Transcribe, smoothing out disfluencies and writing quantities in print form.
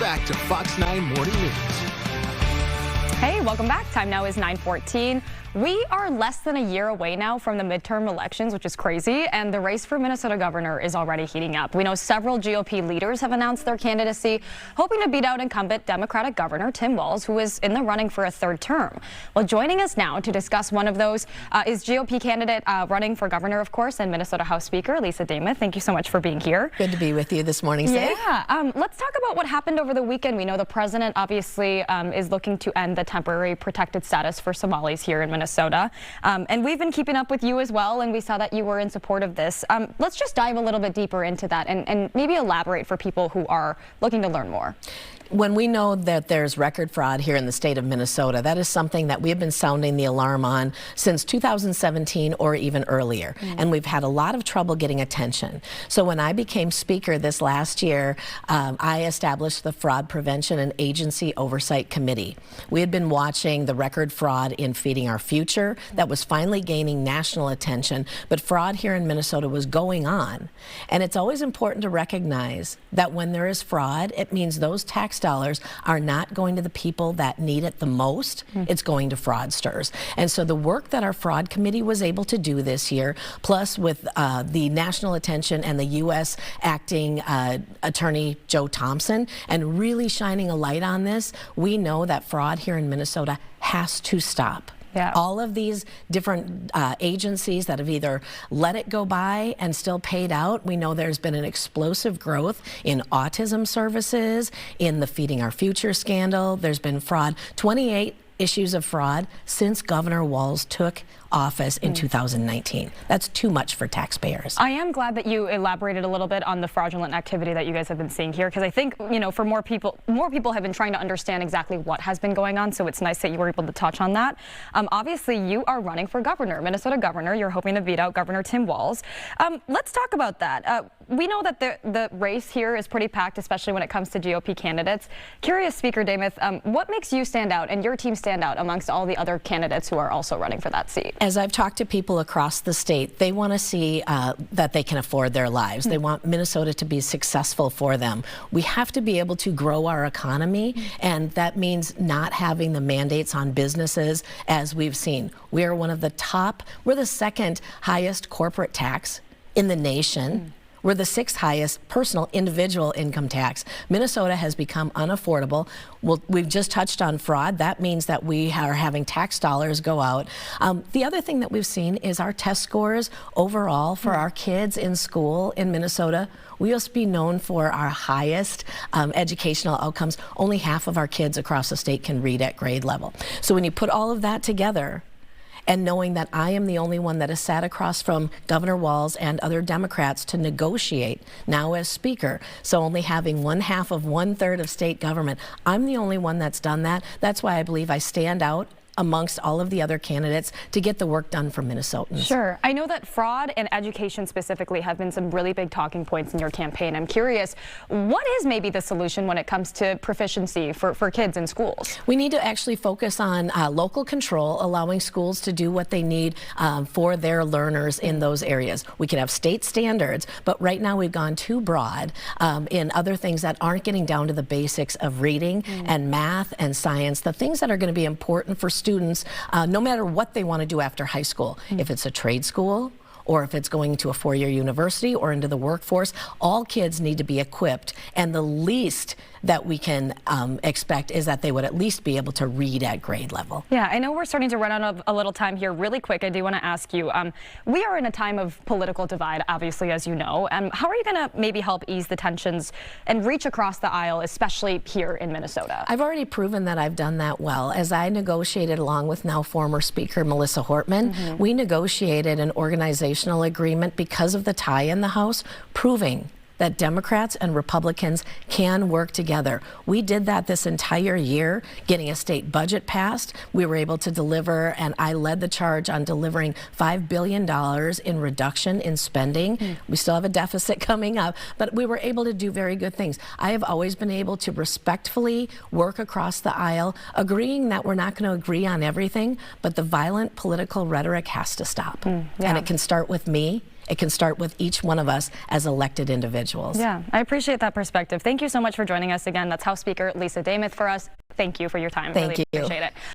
back to Fox 9 Morning News. Hey, welcome back. Time now is 9:14. We are less than a year away now from the midterm elections, which is crazy, and the race for Minnesota governor is already heating up. We know several GOP leaders have announced their candidacy, hoping to beat out incumbent Democratic Governor Tim Walz, who is in the running for a third term. Well, joining us now to discuss one of those is GOP candidate running for governor, of course, and Minnesota House Speaker Se Demuth. Thank you so much for being here. Good to be with you this morning, Se. Yeah. Let's talk about what happened over the weekend. We know the president obviously is looking to end the temporary protected status for Somalis here in Minnesota. And we've been keeping up with you as well, and we saw that you were in support of this. Let's just dive a little bit deeper into that and maybe elaborate for people who are looking to learn more. When we know that there's record fraud here in the state of Minnesota, that is something that we've been sounding the alarm on since 2017 or even earlier. And we've had a lot of trouble getting attention. So when I became speaker this last year, I established the Fraud Prevention and Agency Oversight Committee. We had been watching the record fraud in Feeding Our Future that was finally gaining national attention, but fraud here in Minnesota was going on. And it's always important to recognize that when there is fraud, it means those tax dollars are not going to the people that need it the most. It's going to fraudsters. And so the work that our fraud committee was able to do this year, plus with the national attention and the U.S. acting attorney Joe Thompson, and really shining a light on this, we know that fraud here in Minnesota has to stop. Yeah. All of these different agencies that have either let it go by and still paid out. We know there's been an explosive growth in autism services, in the Feeding Our Future scandal. There's been fraud, 28 issues of fraud since Governor Walz took office in 2019. That's too much for taxpayers. I am glad that you elaborated a little bit on the fraudulent activity that you guys have been seeing here, because I think, you know, for more people have been trying to understand exactly what has been going on, so it's nice that you were able to touch on that. Obviously, you are running for governor, Minnesota governor. You're hoping to beat out Governor Tim Walz. Let's talk about that. We know that the race here is pretty packed, especially when it comes to GOP candidates. Curious, Speaker Demuth, what makes you stand out and your team stand out amongst all the other candidates who are also running for that seat? As I've talked to people across the state, they want to see that they can afford their lives. They want Minnesota to be successful for them. We have to be able to grow our economy, and that means not having the mandates on businesses as we've seen. We are one of the top, we're the second highest corporate tax in the nation. We're the sixth highest personal individual income tax. Minnesota has become unaffordable. Well, we've just touched on fraud. That means that we are having tax dollars go out. The other thing that we've seen is our test scores overall for our kids in school in Minnesota. We used to be known for our highest educational outcomes. Only half of our kids across the state can read at grade level. So when you put all of that together, and knowing that I am the only one that has sat across from Governor Walz and other Democrats to negotiate now as Speaker, so only having 1/2 of 1/3 of state government, I'm the only one that's done that. That's why I believe I stand out amongst all of the other candidates to get the work done for Minnesotans. Sure. I know that fraud and education specifically have been some really big talking points in your campaign. I'm curious, what is maybe the solution when it comes to proficiency for kids in schools? We need to actually focus on local control, allowing schools to do what they need for their learners in those areas. We can have state standards, but right now we've gone too broad in other things that aren't getting down to the basics of reading and math and science, the things that are going to be important for students, no matter what they want to do after high school. If it's a trade school, or if it's going to a four-year university or into the workforce, all kids need to be equipped. And the least that we can expect is that they would at least be able to read at grade level. Yeah, I know we're starting to run out of a little time here. Really quick, I do want to ask you, we are in a time of political divide, obviously, as you know. How are you going to maybe help ease the tensions and reach across the aisle, especially here in Minnesota? I've already proven that I've done that well. As I negotiated along with now former Speaker Melissa Hortman, we negotiated an organizational agreement because of the tie in the House, proving that Democrats and Republicans can work together. We did that this entire year, getting a state budget passed. We were able to deliver, and I led the charge on delivering $5 billion in reduction in spending. We still have a deficit coming up, but we were able to do very good things. I have always been able to respectfully work across the aisle, agreeing that we're not going to agree on everything, but the violent political rhetoric has to stop. And it can start with me It can start with each one of us as elected individuals. Yeah, I appreciate that perspective. Thank you so much for joining us again. That's House Speaker Se Kwon for us. Thank you for your time. Thank you. Appreciate it.